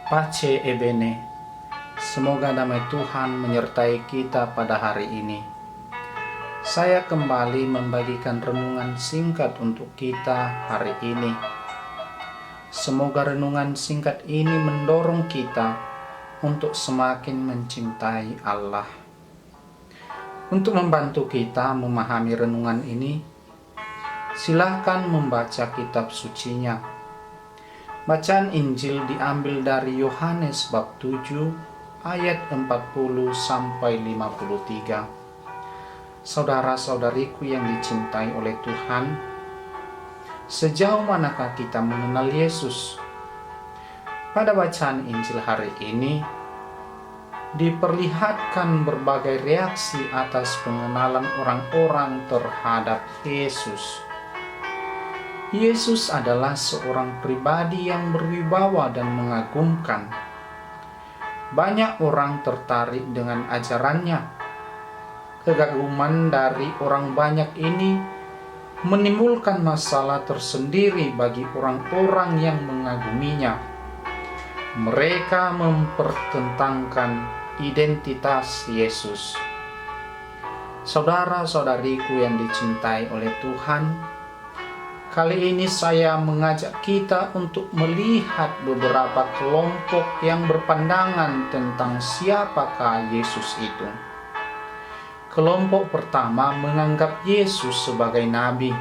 Pace e bene, semoga damai Tuhan menyertai kita pada hari ini. Saya kembali membagikan renungan singkat untuk kita hari ini. Semoga renungan singkat ini mendorong kita untuk semakin mencintai Allah. Untuk membantu kita memahami renungan ini, silahkan membaca kitab sucinya. Bacaan Injil diambil dari Yohanes bab 7 ayat 40 sampai 53. Saudara-saudariku yang dicintai oleh Tuhan, sejauh manakah kita mengenal Yesus? Pada bacaan Injil hari ini diperlihatkan berbagai reaksi atas pengenalan orang-orang terhadap Yesus. Yesus adalah seorang pribadi yang berwibawa dan mengagumkan. Banyak orang tertarik dengan ajarannya. Kegaguman dari orang banyak ini menimbulkan masalah tersendiri bagi orang-orang yang mengaguminya. Mereka mempertentangkan identitas Yesus. Saudara-saudariku yang dicintai oleh Tuhan, kali ini saya mengajak kita untuk melihat beberapa kelompok yang berpandangan tentang siapakah Yesus itu. Kelompok pertama menganggap Yesus sebagai nabi.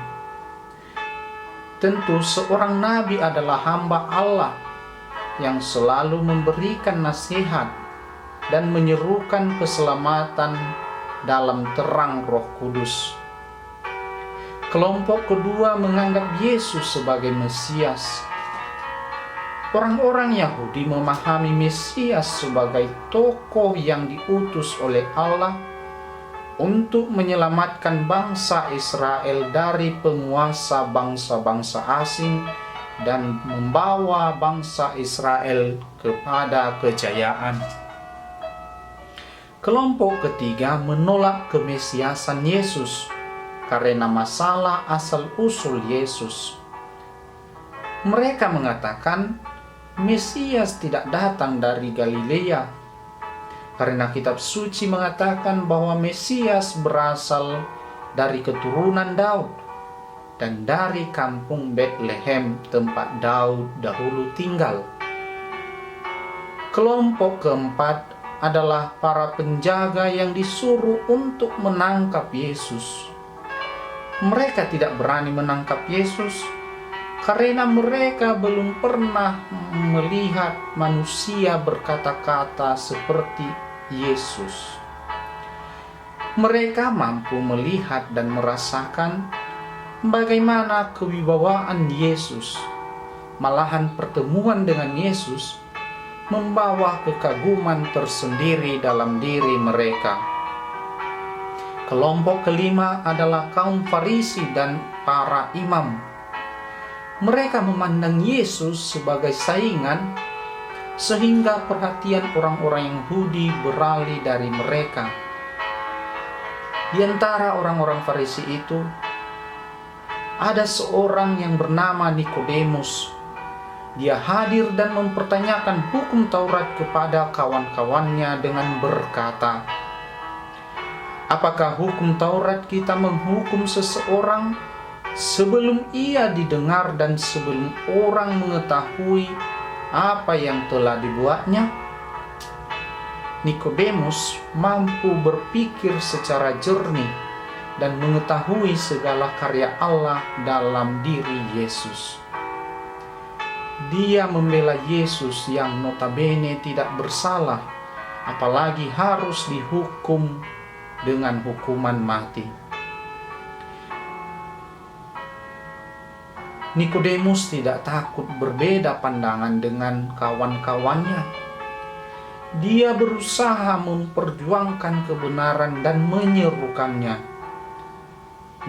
Tentu seorang nabi adalah hamba Allah yang selalu memberikan nasihat dan menyerukan keselamatan dalam terang Roh Kudus. Kelompok kedua menganggap Yesus sebagai Mesias. Orang-orang Yahudi memahami Mesias sebagai tokoh yang diutus oleh Allah untuk menyelamatkan bangsa Israel dari penguasa bangsa-bangsa asing dan membawa bangsa Israel kepada kejayaan. Kelompok ketiga menolak kemesiasan Yesus karena masalah asal-usul Yesus. Mereka mengatakan Mesias tidak datang dari Galilea, karena kitab suci mengatakan bahwa Mesias berasal dari keturunan Daud dan dari kampung Betlehem, tempat Daud dahulu tinggal. Kelompok keempat adalah para penjaga yang disuruh untuk menangkap Yesus. Mereka tidak berani menangkap Yesus karena mereka belum pernah melihat manusia berkata-kata seperti Yesus. Mereka mampu melihat dan merasakan bagaimana kewibawaan Yesus. Malahan pertemuan dengan Yesus membawa kekaguman tersendiri dalam diri mereka. Kelompok kelima adalah kaum Farisi dan para imam. Mereka memandang Yesus sebagai saingan, sehingga perhatian orang-orang Yahudi beralih dari mereka. Di antara orang-orang Farisi itu, ada seorang yang bernama Nikodemus. Dia hadir dan mempertanyakan hukum Taurat kepada kawan-kawannya dengan berkata, "Apakah hukum Taurat kita menghukum seseorang sebelum ia didengar dan sebelum orang mengetahui apa yang telah dibuatnya?" Nikodemus mampu berpikir secara jernih dan mengetahui segala karya Allah dalam diri Yesus. Dia membela Yesus yang notabene tidak bersalah, apalagi harus dihukum dengan hukuman mati. Nikodemus tidak takut berbeda pandangan dengan kawan-kawannya. Dia berusaha memperjuangkan kebenaran dan menyerukannya,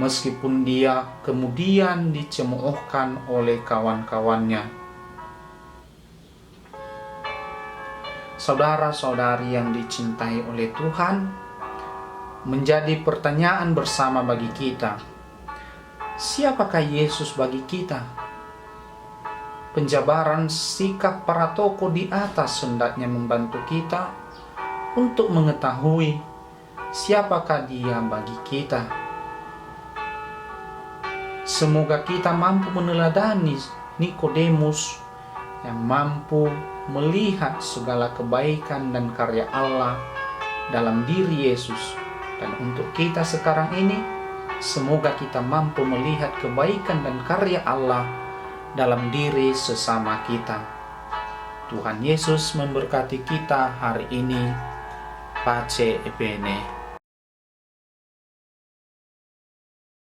meskipun dia kemudian dicemoohkan oleh kawan-kawannya. Saudara-saudari yang dicintai oleh Tuhan, menjadi pertanyaan bersama bagi kita. Siapakah Yesus bagi kita? penjabaran sikap para tokoh di atas hendaknya membantu kita untuk mengetahui siapakah Dia bagi kita. Semoga kita mampu meneladani Nikodemus yang mampu melihat segala kebaikan dan karya Allah dalam diri Yesus. Dan untuk kita sekarang ini, semoga kita mampu melihat kebaikan dan karya Allah dalam diri sesama kita. Tuhan Yesus memberkati kita hari ini. Pace e bene.